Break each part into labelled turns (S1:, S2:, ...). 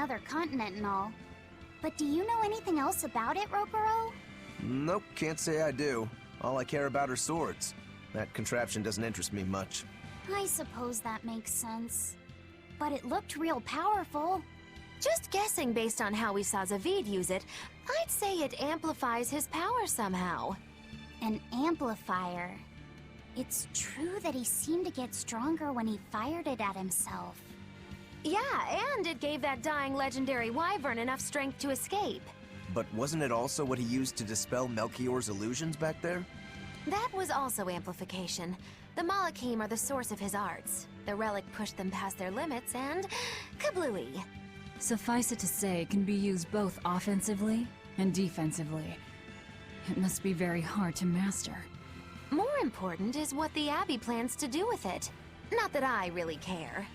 S1: another continent and all. But do you know anything else about it, Rokuro?
S2: Nope, can't say I do. All I care about are swords. That contraption doesn't interest me much.
S1: I suppose that makes sense. But it looked real powerful.
S3: Just guessing based on how we saw Zavid use it, I'd say it amplifies his power somehow.
S1: An amplifier. It's true that he seemed to get stronger when he fired it at himself.
S3: Yeah, and it gave that dying legendary wyvern enough strength to escape.
S2: But wasn't it also what he used to dispel Melchior's illusions back there?
S3: That was also amplification. The Malachim are the source of his arts. The relic pushed them past their limits and... kablooey.
S4: Suffice it to say, it can be used both offensively and defensively. It must be very hard to master.
S3: More important is what the Abbey plans to do with it. Not that I really care.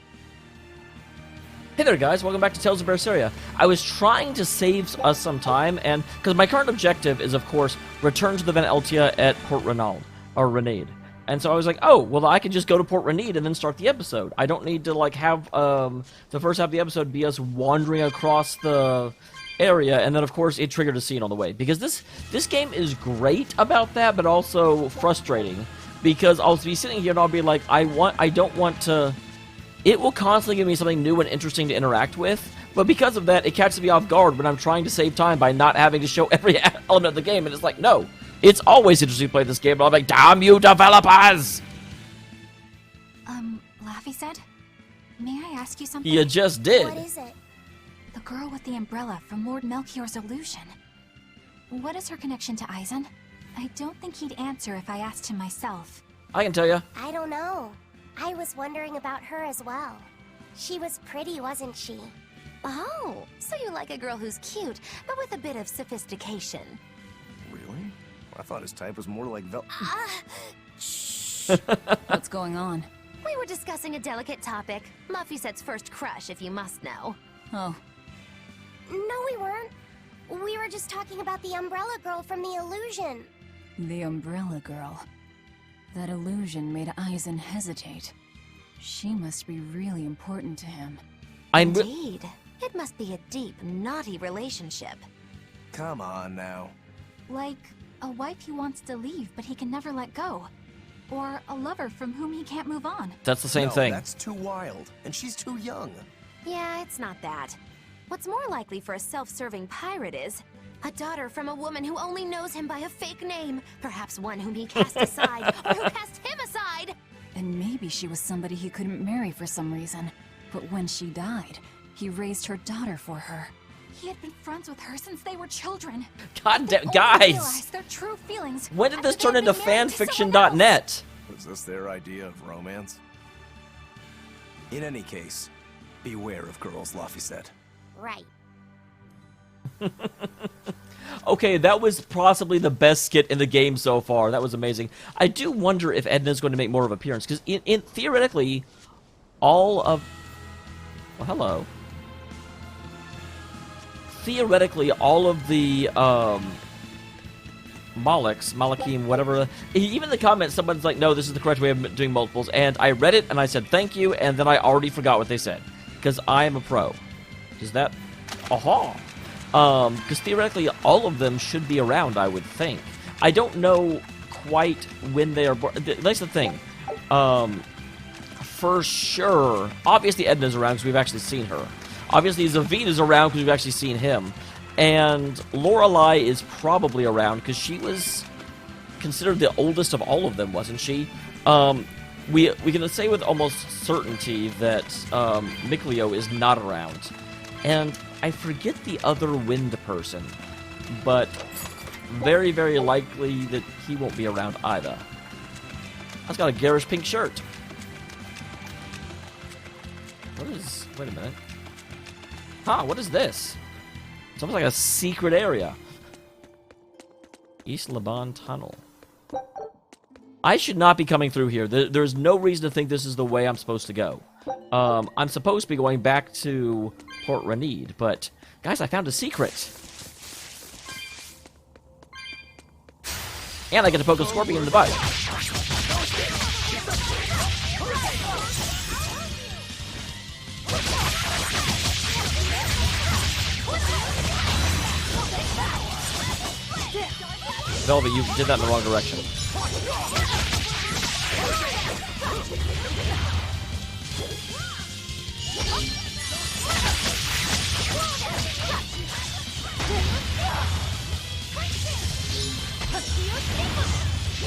S5: Hey there guys, welcome back to Tales of Berseria. I was trying to save us some time, and because my current objective is, of course, return to the Van Eltia at Port Renald, or Renade. And so I was like, oh, well, I can just go to Port Renade and then start the episode. I don't need to, like, have the first half of the episode be us wandering across the area, and then, of course, it triggered a scene on the way. Because this game is great about that, but also frustrating. Because I'll be sitting here and I'll be like, I don't want to... It will constantly give me something new and interesting to interact with, but because of that, it catches me off guard when I'm trying to save time by not having to show every element of the game, and it's like, no. It's always interesting to play this game, but I'm like, damn you developers!
S6: Laffy said? May I ask you something?
S5: You just did.
S1: What is it?
S6: The girl with the umbrella from Lord Melchior's illusion. What is her connection to Aizen? I don't think he'd answer if I asked him myself.
S5: I can tell you.
S1: I don't know. I was wondering about her as well. She was pretty, wasn't she?
S3: Oh, so you like a girl who's cute, but with a bit of sophistication.
S2: Really? I thought his type was more like
S4: What's going on?
S3: We were discussing a delicate topic. Laffysette's first crush, if you must know.
S4: Oh,
S1: No, we weren't. We were just talking about the umbrella girl from the illusion.
S4: the umbrella girl. That illusion made Aizen hesitate. She must be really important to him.
S3: Indeed. It must be a deep, naughty relationship.
S2: Come on now.
S6: Like a wife he wants to leave, but he can never let go. Or a lover from whom he can't move on.
S5: That's the same
S2: No,
S5: thing.
S2: That's too wild, and she's too young.
S3: Yeah, it's not that. What's more likely for a self-serving pirate is a daughter from a woman who only knows him by a fake name, perhaps one whom he cast aside, or who cast him aside!
S4: And maybe she was somebody he couldn't marry for some reason. But when she died, he raised her daughter for her.
S6: He had been friends with her since they were children.
S5: God damn,
S6: Only
S5: guys!
S6: realized their true feelings
S5: When did this
S6: after
S5: turn
S6: they
S5: into
S6: had been married to someone else.
S5: fanfiction.net?
S2: Was this their idea of romance? In any case, beware of girls, Laffy said.
S1: Right.
S5: Okay, that was possibly the best skit in the game so far. That was amazing. I do wonder if Edna's going to make more of an appearance, because in theoretically, all of... Well, hello. Theoretically, all of the, Malachim, whatever, even in the comments, someone's like, no, this is the correct way of doing multiples, and I read it, and I said thank you, and then I already forgot what they said, because I am a pro. Is that... Aha! Because theoretically, all of them should be around, I would think. I don't know quite when they are born. That's the thing. For sure, obviously Edna's around because we've actually seen her. Obviously Zavid is around because we've actually seen him. And Lorelei is probably around because she was considered the oldest of all of them, wasn't she? We can say with almost certainty that Mikleo is not around. And I forget the other wind person, but very, very likely that he won't be around either. That's got a garish pink shirt. What is... Wait a minute. Huh, what is this? It's almost like a secret area. East Laban Tunnel. I should not be coming through here. There's no reason to think this is the way I'm supposed to go. I'm supposed to be going back to Port Renade, but... Guys, I found a secret. And I get to poke a scorpion in the butt. Velvet, you did that in the wrong direction.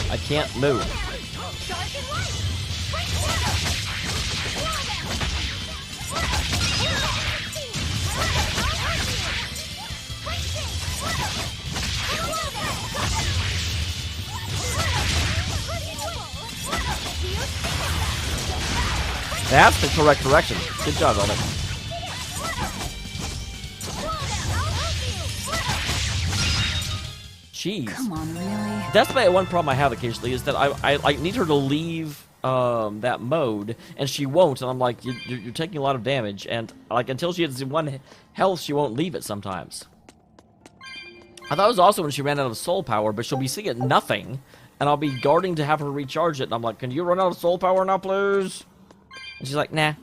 S5: I can't move. That's the correct direction. Good job, Velvet. Jeez.
S4: Come on, really?
S5: That's my one problem I have occasionally, is that I need her to leave that mode, and she won't, and I'm like, you're taking a lot of damage, and like until she has 1 health, she won't leave it sometimes. I thought it was also when she ran out of soul power, but she'll be sitting at nothing, and I'll be guarding to have her recharge it, and I'm like, can you run out of soul power now, please? And she's like, nah.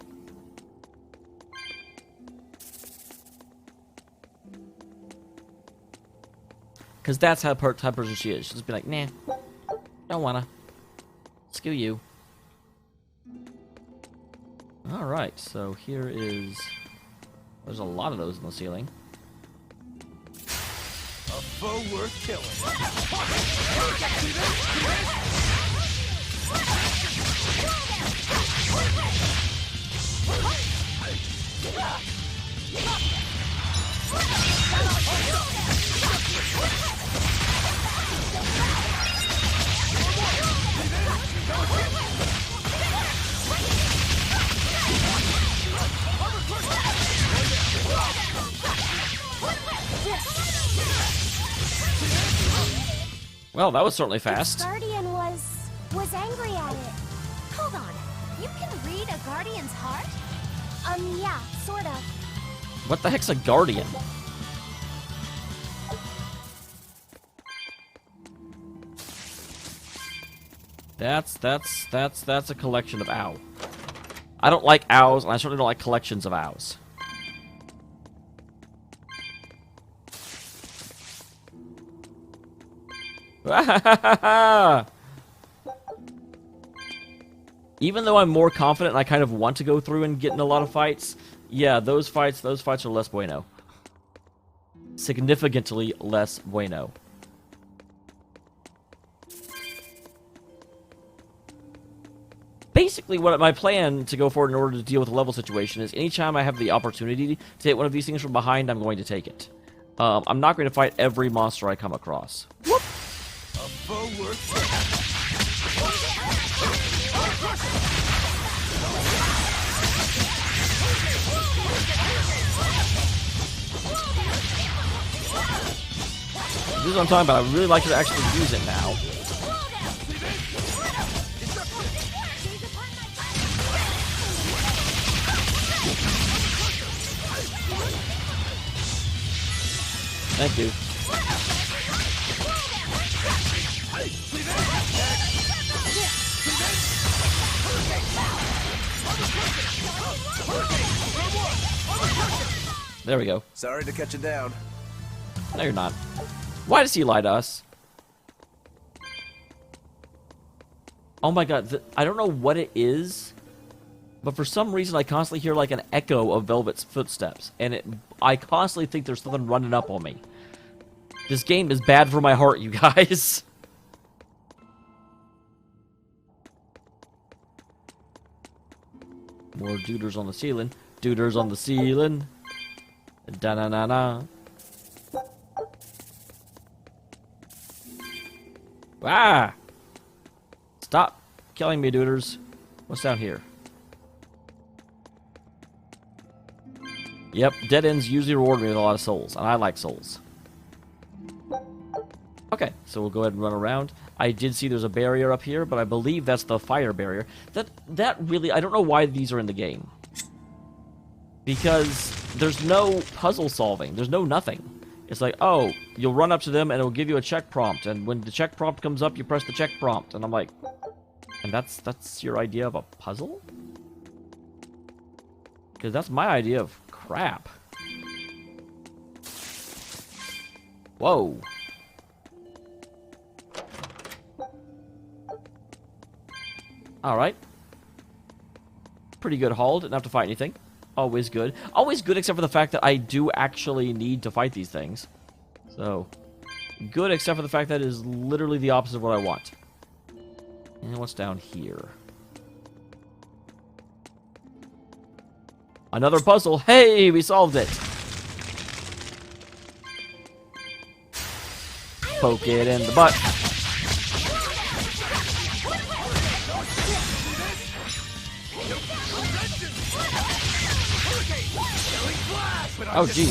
S5: Because that's how type of person she is. She'll just be like, nah, don't wanna. Screw you. Alright, so here is... There's a lot of those in the ceiling.
S2: A foe worth killing.
S5: Well, that was certainly fast.
S1: Its guardian was angry at it.
S3: Hold on. You can read a guardian's heart?
S1: Yeah, sorta.
S5: What the heck's a guardian? That's a collection of ow. I don't like owls, and I certainly don't like collections of owls. Even though I'm more confident and I kind of want to go through and get in a lot of fights, yeah, those fights are less bueno. Significantly less bueno. Basically, what my plan to go forward in order to deal with the level situation is anytime I have the opportunity to hit one of these things from behind, I'm going to take it. I'm not going to fight every monster I come across. Whoop. This is what I'm talking about. I really like to actually use it now. Thank you. There we go.
S2: Sorry to cut you down.
S5: No, you're not. Why does he lie to us? Oh my god, I don't know what it is, but for some reason I constantly hear like an echo of Velvet's footsteps, and I constantly think there's something running up on me. This game is bad for my heart, you guys. More duders on the ceiling. Duders on the ceiling. Da-na-na-na. Ah! Stop killing me, duders. What's down here? Yep, dead ends usually reward me with a lot of souls, and I like souls. Okay, so we'll go ahead and run around. I did see there's a barrier up here, but I believe that's the fire barrier. That really, I don't know why these are in the game. Because there's no puzzle solving. There's no nothing. It's like, oh, you'll run up to them and it'll give you a check prompt, and when the check prompt comes up, you press the check prompt, and I'm like, and that's your idea of a puzzle? Because that's my idea of crap. Alright. Pretty good haul. Didn't have to fight anything. Always good. Always good except for the fact that I do actually need to fight these things. So, good except for the fact that it is literally the opposite of what I want. And what's down here? Another puzzle. Hey, we solved it. Poke it in the butt. Oh, jeez.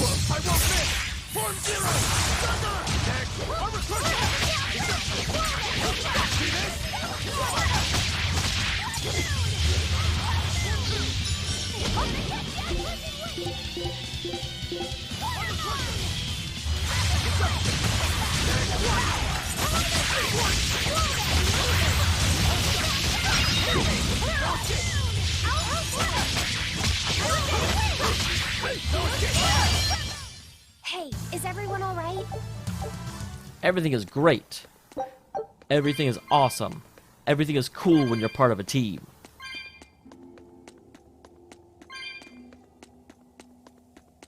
S1: Hey, is everyone all right?
S5: Everything is great. Everything is awesome. Everything is cool when you're part of a team.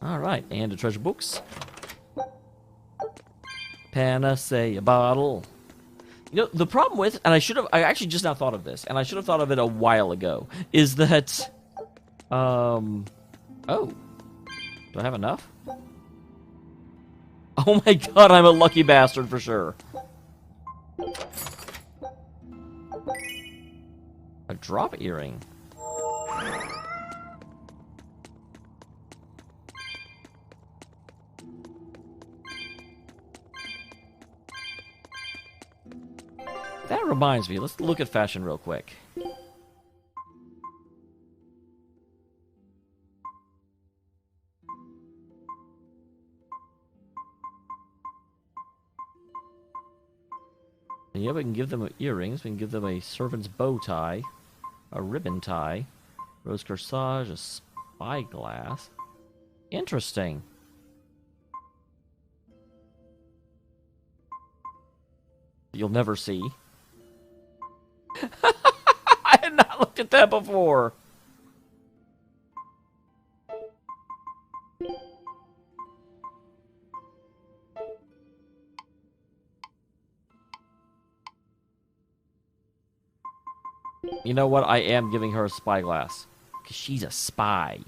S5: Alright, and the treasure books. Panacea bottle. You know, the problem with, and I actually just now thought of this, and I should have thought of it a while ago, is that, oh. Do I have enough? Oh my god, I'm a lucky bastard for sure. A drop earring. That reminds me, let's look at fashion real quick. Yeah, we can give them earrings, we can give them a servant's bow tie, a ribbon tie, rose corsage, a spyglass. Interesting. You'll never see. I had not looked at that before. You know what? I am giving her a spyglass. Because she's a spy.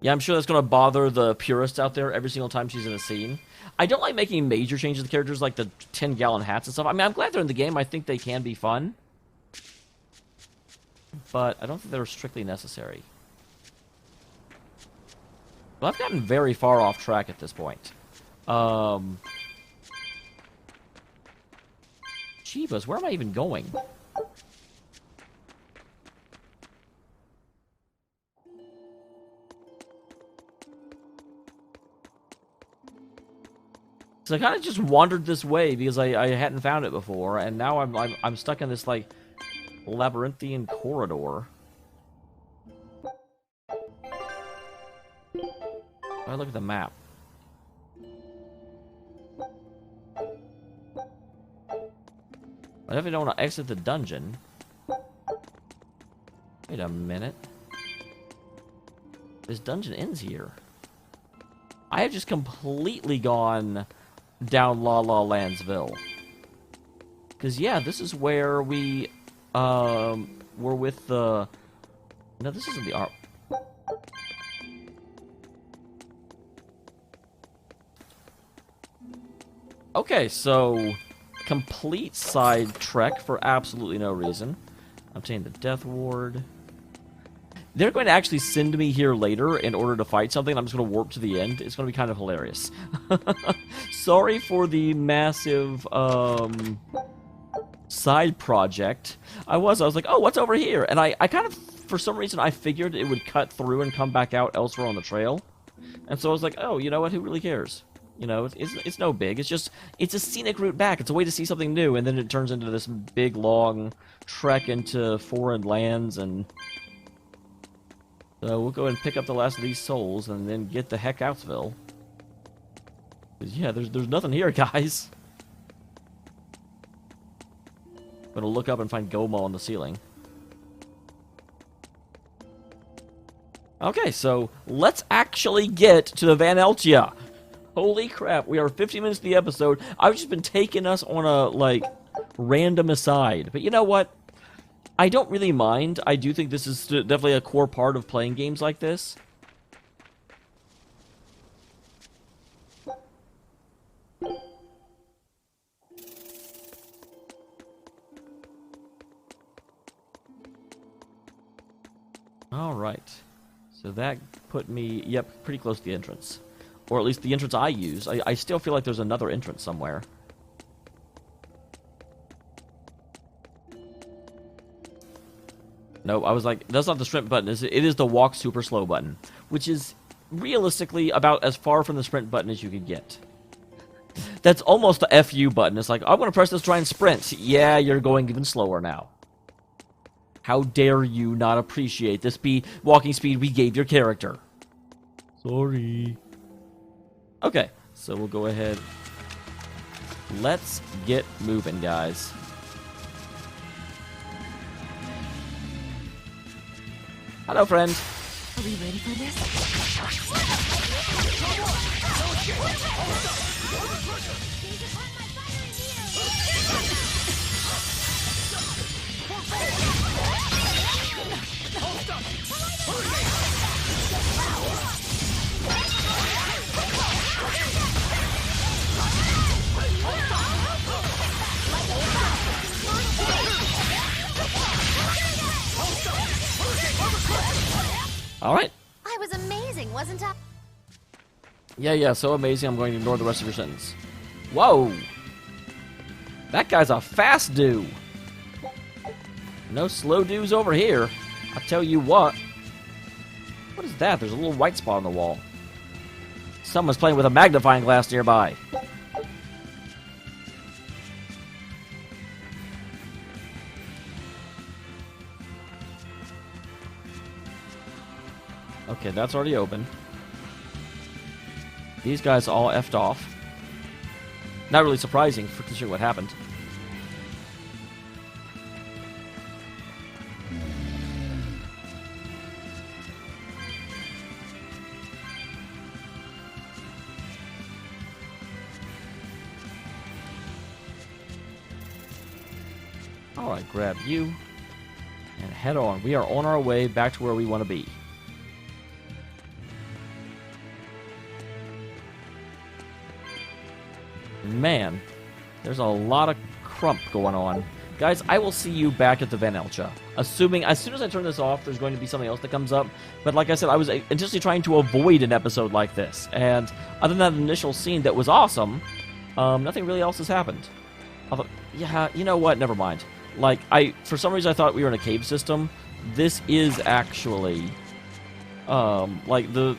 S5: Yeah, I'm sure that's going to bother the purists out there every single time she's in a scene. I don't like making major changes to the characters, like the 10-gallon hats and stuff. I mean, I'm glad they're in the game. I think they can be fun. But I don't think they're strictly necessary. Well, I've gotten very far off track at this point. Jeebus, where am I even going? So I kind of just wandered this way because I hadn't found it before, and now I'm stuck in this like labyrinthian corridor. I look at the map. I definitely don't want to exit the dungeon. Wait a minute. This dungeon ends here. I have just completely gone down La La Landsville. Because, yeah, this is where we were with the... No, this isn't the art. Okay, so complete side trek for absolutely no reason. Obtain the Death Ward. They're going to actually send me here later in order to fight something. I'm just going to warp to the end. It's going to be kind of hilarious. Sorry for the massive side project. I was like, oh, what's over here? And I kind of, for some reason, I figured it would cut through and come back out elsewhere on the trail. And so I was like, oh, you know what? Who really cares? You know, it's no big. It's just, it's a scenic route back. It's a way to see something new, and then it turns into this big, long trek into foreign lands, and so we'll go and pick up the last of these souls, and then get the heck outsville. Yeah, there's nothing here, guys. I'm gonna look up and find Goma on the ceiling. Okay, so let's actually get to the Van Eltia. Holy crap, we are 50 minutes to the episode. I've just been taking us on a, like, random aside. But you know what? I don't really mind. I do think this is definitely a core part of playing games like this. Alright. So that put me, yep, pretty close to the entrance. Or at least the entrance I use. I still feel like there's another entrance somewhere. No, I was like, that's not the sprint button. It is the walk super slow button. Which is realistically about as far from the sprint button as you could get. That's almost the FU button. It's like, I'm going to press this to try and sprint. Yeah, you're going even slower now. How dare you not appreciate this walking speed we gave your character? Sorry. Okay, so we'll go ahead. Let's get moving, guys. Hello, friend.
S6: Are we ready for this?
S5: All right.
S3: I was amazing, wasn't I?
S5: Yeah, so amazing, I'm going to ignore the rest of your sentence. Whoa! That guy's a fast do. No slow do's over here. I'll tell you what. What is that? There's a little white spot on the wall. Someone's playing with a magnifying glass nearby. Okay, that's already open. These guys all effed off. Not really surprising for considering what happened. Alright, grab you. And head on. We are on our way back to where we want to be. Man, there's a lot of crump going on. Guys, I will see you back at the Van Eltia. Assuming, as soon as I turn this off, there's going to be something else that comes up. But like I said, I was intentionally trying to avoid an episode like this. And other than that initial scene that was awesome, nothing really else has happened. Although, yeah, you know what? Never mind. Like, for some reason I thought we were in a cave system. This is actually, like, the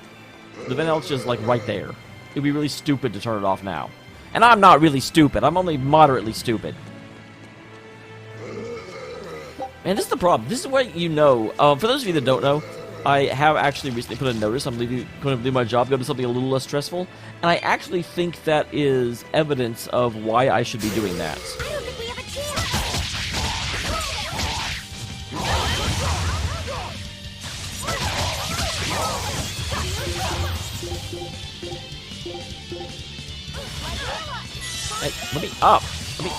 S5: Van Eltia is, like, right there. It'd be really stupid to turn it off now. And I'm not really stupid. I'm only moderately stupid. Man, this is the problem. This is what you know. For those of you that don't know, I have actually recently put a notice. I'm going to do my job, go to something a little less stressful. And I actually think that is evidence of why I should be doing that.
S3: I don't think we have a chance.
S5: Hey, let me up. Let me...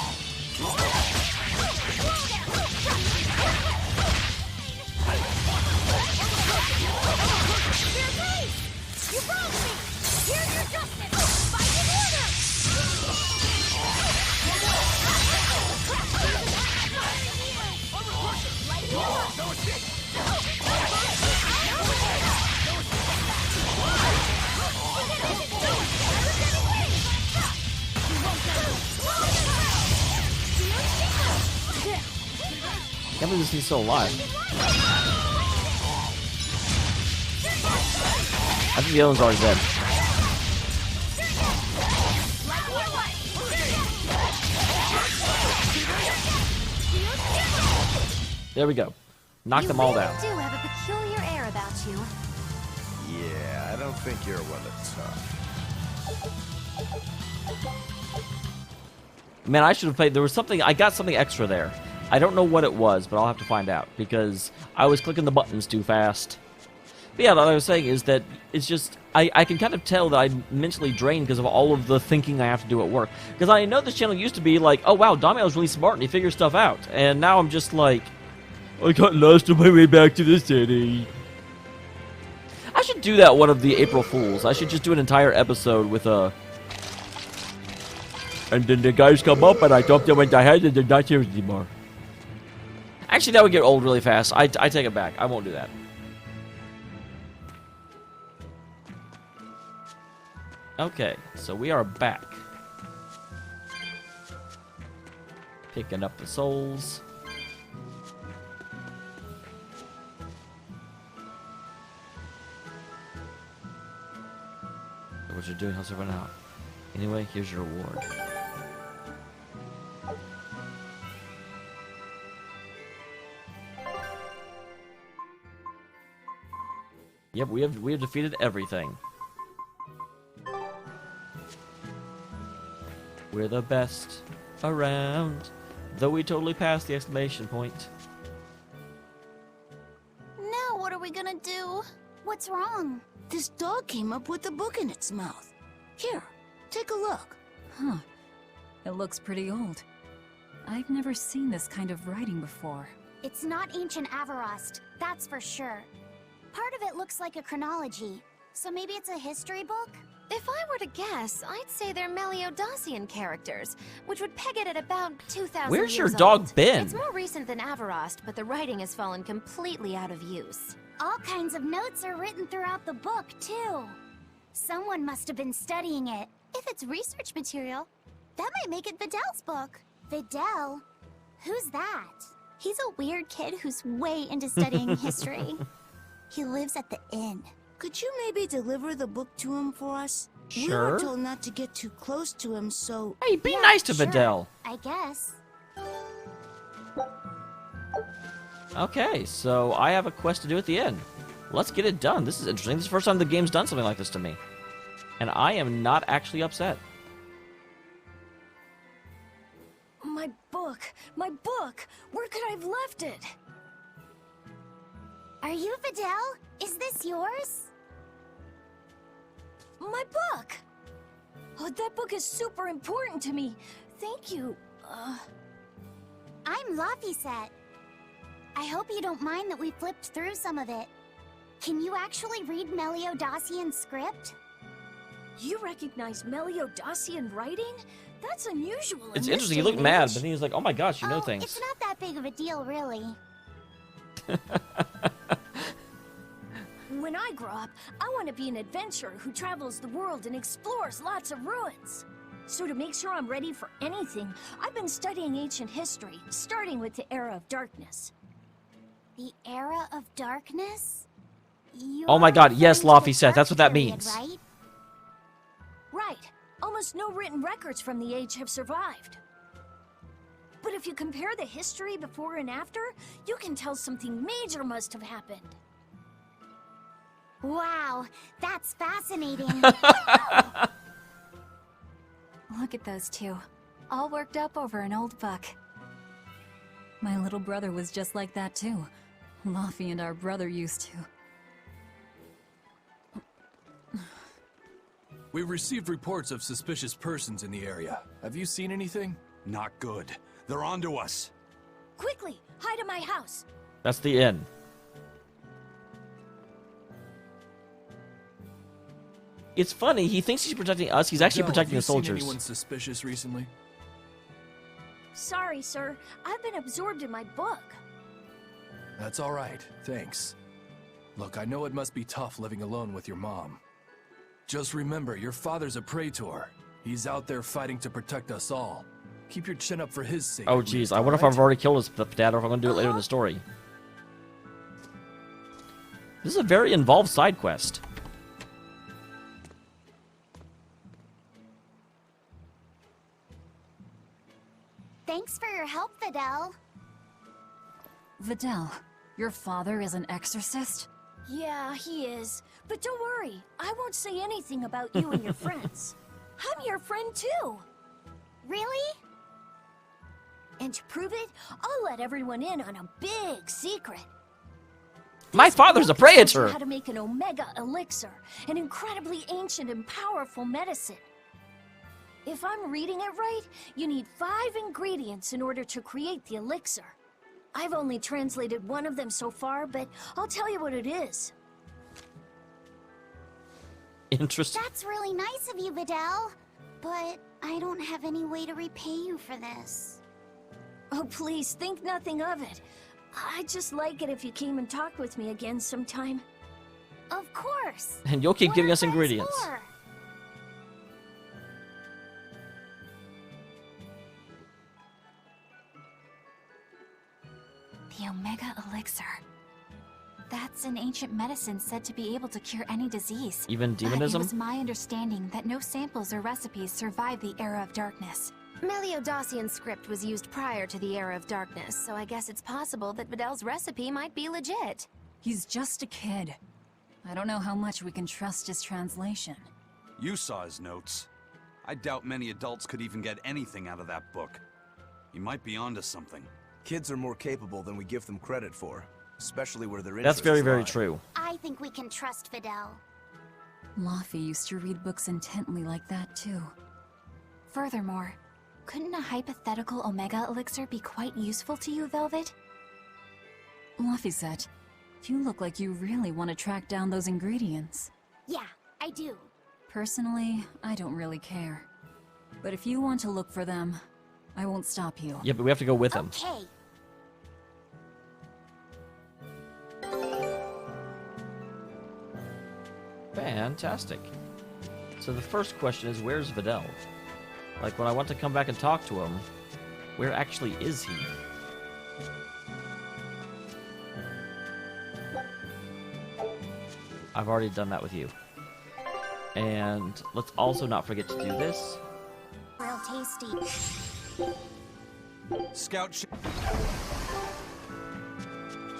S5: I can't believe this thing's still alive. I think the other one's already dead. There we go. Knock them all down.
S3: You do have a peculiar air about you.
S2: Yeah, I don't think you're one to talk.
S5: Man, I should have played. There was something. I got something extra there. I don't know what it was, but I'll have to find out because I was clicking the buttons too fast. But yeah, what I was saying is that it's just I can kind of tell that I'm mentally drained because of all of the thinking I have to do at work. Because I know this channel used to be like, oh wow, Damian's really smart and he figures stuff out, and now I'm just like, I got lost on my way back to the city. I should do that one of the April Fools. I should just do an entire episode with a. And then the guys come up and I drop them in the head and they're not here anymore. Actually, that would get old really fast. I take it back. I won't do that. Okay, so we are back. Picking up the souls. What you're doing, how's everyone out? Anyway, here's your reward. Yep, we have defeated everything. We're the best around, though we totally passed the exclamation point.
S3: Now what are we gonna do?
S1: What's wrong?
S7: This dog came up with a book in its mouth. Here, take a look.
S4: Huh. It looks pretty old. I've never seen this kind of writing before.
S1: It's not ancient Avarost, that's for sure. Part of it looks like a chronology, so maybe it's a history book?
S3: If I were to guess, I'd say they're Meliodosian characters, which would peg it at about 2,000
S5: Where's
S3: years
S5: your dog
S3: old.
S5: been?
S3: It's more recent than Avarost, but the writing has fallen completely out of use.
S1: All kinds of notes are written throughout the book, too. Someone must have been studying it.
S3: If it's research material, that might make it Videl's book.
S1: Videl? Who's that?
S3: He's a weird kid who's way into studying history. He lives at the inn.
S7: Could you maybe deliver the book to him for us? We
S5: Sure.
S7: were told not to get too close to him, so...
S5: Hey, be
S1: Yeah,
S5: nice to
S1: sure.
S5: Videl.
S1: I guess.
S5: Okay, so I have a quest to do at the end. Let's get it done. This is interesting. This is the first time the game's done something like this to me. And I am not actually upset.
S6: My book! My book! Where could I have left it?
S1: Are you Videl? Is this yours?
S6: My book! Oh, that book is super important to me. Thank you.
S1: I'm Laphicet. I hope you don't mind that we flipped through some of it. Can you actually read Meliodosian script?
S6: You recognize Meliodosian writing? That's unusual. in
S5: It's
S6: this
S5: interesting. He
S6: day
S5: looked
S6: and
S5: mad,
S6: age.
S5: but then he was like, oh my gosh, you know
S1: Oh,
S5: things.
S1: it's not that big of a deal, really.
S6: When I grow up, I want to be an adventurer who travels the world and explores lots of ruins. So to make sure I'm ready for anything, I've been studying ancient history, starting with the Era of Darkness.
S1: The Era of Darkness?
S5: Oh my god, yes,
S1: You're referring to the
S5: Laphicet, that's what
S1: Dark
S5: that
S1: Period,
S5: means.
S1: Right?
S6: Right. Almost no written records from the age have survived. But if you compare the history before and after, you can tell something major must have happened.
S1: Wow, that's fascinating.
S4: Look at those two, all worked up over an old book. My little brother was just like that too. Laffy and our brother used to.
S8: We've received reports of suspicious persons in the area. Have you seen anything?
S9: Not good. They're onto us.
S6: Quickly, hide in my house.
S5: That's the end. It's funny, he thinks he's protecting us, he's actually
S8: Del,
S5: protecting the
S8: have you seen
S5: soldiers.
S8: anyone suspicious recently?
S6: Sorry, sir. I've been absorbed in my book.
S8: That's all right, thanks. Look, I know it must be tough living alone with your mom. Just remember, your father's a praetor. He's out there fighting to protect us all. Keep your chin up for his sake.
S5: Oh
S8: at
S5: jeez,
S8: least,
S5: I wonder if
S8: alright?
S5: I've already killed his dad or if I'm gonna do it later in the story. This is a very involved side quest.
S1: Thanks for your help, Videl.
S4: Videl, your father is an exorcist?
S6: Yeah, he is. But don't worry, I won't say anything about you and your friends. I'm your friend too.
S1: Really?
S6: And to prove it, I'll let everyone in on a big secret.
S5: My father's a
S6: book tells you
S5: praetor.
S6: How to make an omega elixir, an incredibly ancient and powerful medicine. If I'm reading it right, you need 5 ingredients in order to create the elixir. I've only translated one of them so far, but I'll tell you what it is.
S5: Interesting.
S1: That's really nice of you, Videl. But I don't have any way to repay you for this.
S6: Oh, please, think nothing of it. I'd just like it if you came and talked with me again sometime.
S1: Of course.
S5: And you'll keep
S1: What
S5: giving
S1: are
S5: us
S1: friends
S5: ingredients.
S1: for?
S4: The Omega Elixir. That's an ancient medicine said to be able to cure any disease.
S5: Even
S4: But it
S5: demonism?
S4: was my understanding that no samples or recipes survived the Era of Darkness.
S3: Meliodassian script was used prior to the Era of Darkness, so I guess it's possible that Videl's recipe might be legit.
S4: He's just a kid. I don't know how much we can trust his translation.
S9: You saw his notes. I doubt many adults could even get anything out of that book. He might be onto something.
S2: Kids are more capable than we give them credit for, especially where their
S5: That's
S2: interests
S5: very, very
S2: lie.
S5: true.
S1: I think we can trust Videl.
S4: Laufey used to read books intently like that, too. Furthermore, couldn't a hypothetical Omega Elixir be quite useful to you, Velvet? Laufey, you look like you really want to track down those ingredients.
S1: Yeah, I do.
S4: Personally, I don't really care. But if you want to look for them, I won't stop you.
S5: Yeah, but we have to go with him.
S1: Okay.
S5: Fantastic. So the first question is, where's Videl? Like, when I want to come back and talk to him, where actually is he? I've already done that with you. And let's also not forget to do this.
S1: Real tasty.
S9: Scout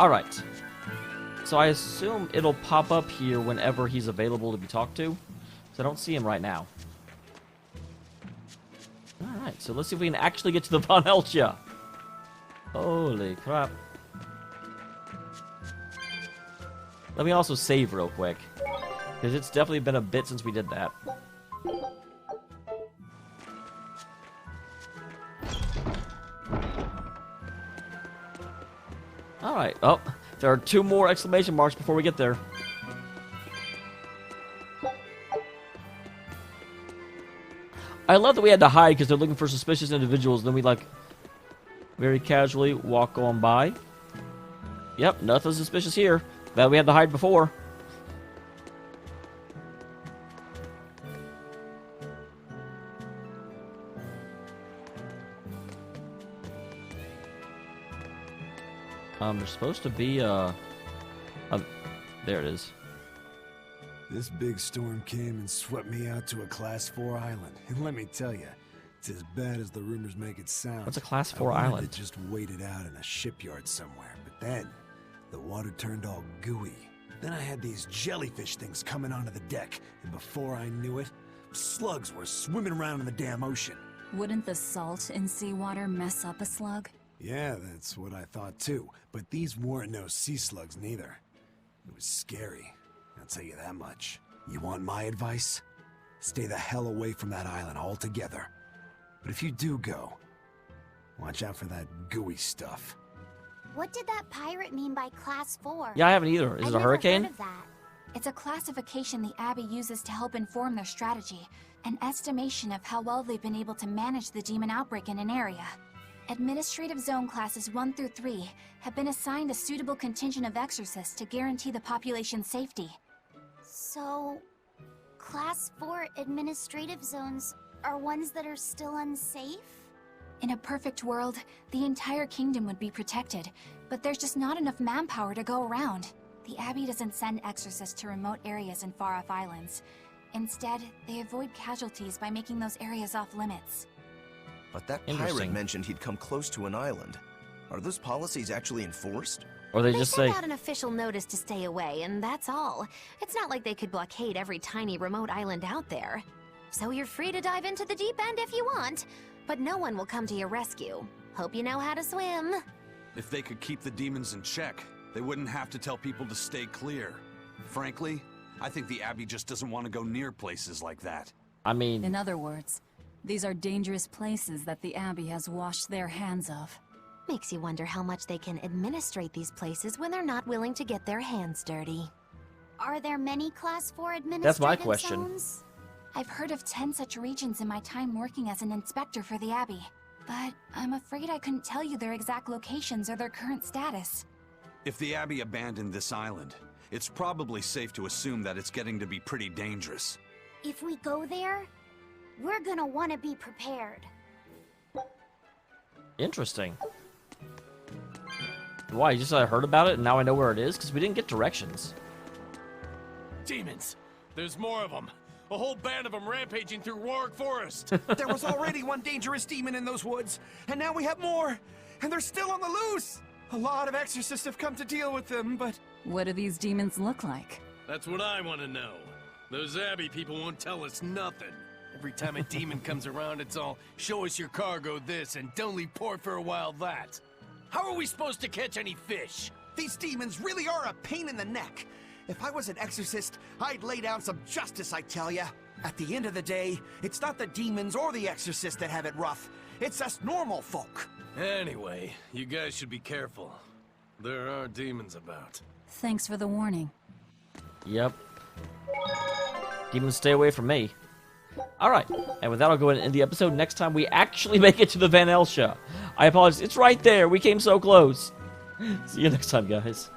S5: Alright. So I assume it'll pop up here whenever he's available to be talked to. So I don't see him right now. Alright, so let's see if we can actually get to the Von Eltia. Holy crap. Let me also save real quick. Because it's definitely been a bit since we did that. Alright, oh, there are 2 more exclamation marks before we get there. I love that we had to hide because they're looking for suspicious individuals, and then we, like, very casually walk on by. Yep, nothing suspicious here. That we had to hide before. There's supposed to be there it is.
S10: This big storm came and swept me out to a Class 4 island. And let me tell you, it's as bad as the rumors make it sound.
S5: What's a Class 4
S10: I wanted
S5: island?
S10: to just wait it out in a shipyard somewhere, but then the water turned all gooey. Then I had these jellyfish things coming onto the deck, and before I knew it, slugs were swimming around in the damn ocean.
S4: Wouldn't the salt in seawater mess up a slug?
S10: Yeah, that's what I thought too, but these weren't no sea slugs neither. It was scary, I'll tell you that much. You want my advice? Stay the hell away from that island altogether. But if you do go, watch out for that gooey stuff.
S1: What did that pirate mean by Class 4?
S5: Yeah, I haven't either. Is
S1: I've
S5: it a
S1: never
S5: hurricane?
S1: heard of that.
S4: It's a classification the Abbey uses to help inform their strategy, an estimation of how well they've been able to manage the demon outbreak in an area. Administrative Zone Classes 1 through 3 have been assigned a suitable contingent of exorcists to guarantee the population's safety.
S1: So, Class 4 administrative zones are ones that are still unsafe?
S4: In a perfect world, the entire kingdom would be protected, but there's just not enough manpower to go around. The Abbey doesn't send exorcists to remote areas and far-off islands. Instead, they avoid casualties by making those areas off-limits.
S2: But that pirate
S5: Interesting.
S2: mentioned he'd come close to an island. Are those policies actually enforced?
S5: Or they
S3: They
S5: just
S3: sent
S5: say,
S3: out an official notice to stay away, and that's all. It's not like they could blockade every tiny remote island out there. So you're free to dive into the deep end if you want, but no one will come to your rescue. Hope you know how to swim.
S9: If they could keep the demons in check, they wouldn't have to tell people to stay clear. Frankly, I think the Abbey just doesn't want to go near places like that.
S5: I mean...
S11: In other words, these are dangerous places that the Abbey has washed their hands of.
S3: Makes you wonder how much they can administrate these places when they're not willing to get their hands dirty.
S1: Are there many Class 4 administrative
S5: That's my question.
S1: zones?
S4: I've heard of 10 such regions in my time working as an inspector for the Abbey. But I'm afraid I couldn't tell you their exact locations or their current status.
S9: If the Abbey abandoned this island, it's probably safe to assume that it's getting to be pretty dangerous.
S1: If we go there, we're gonna want to be prepared.
S5: Interesting. Why, you just heard about it and now I know where it is? Because we didn't get directions.
S12: Demons! There's more of them! A whole band of them rampaging through Warwick Forest!
S13: There was already one dangerous demon in those woods, and now we have more! And they're still on the loose! A lot of exorcists have come to deal with them, but...
S11: What do these demons look like?
S12: That's what I want to know. Those Abbey people won't tell us nothing. Every time a demon comes around, it's all, show us your cargo this, and don't leave port for a while that. How are we supposed to catch any fish?
S13: These demons really are a pain in the neck! If I was an exorcist, I'd lay down some justice, I tell ya. At the end of the day, it's not the demons or the exorcists that have it rough. It's us normal folk.
S12: Anyway, you guys should be careful. There are demons about.
S11: Thanks for the warning.
S5: Yep. Demons, stay away from me. Alright, and with that I'll go ahead and end the episode. Next time we actually make it to the Van Eltia. I apologize, it's right there, we came so close. See you next time, guys.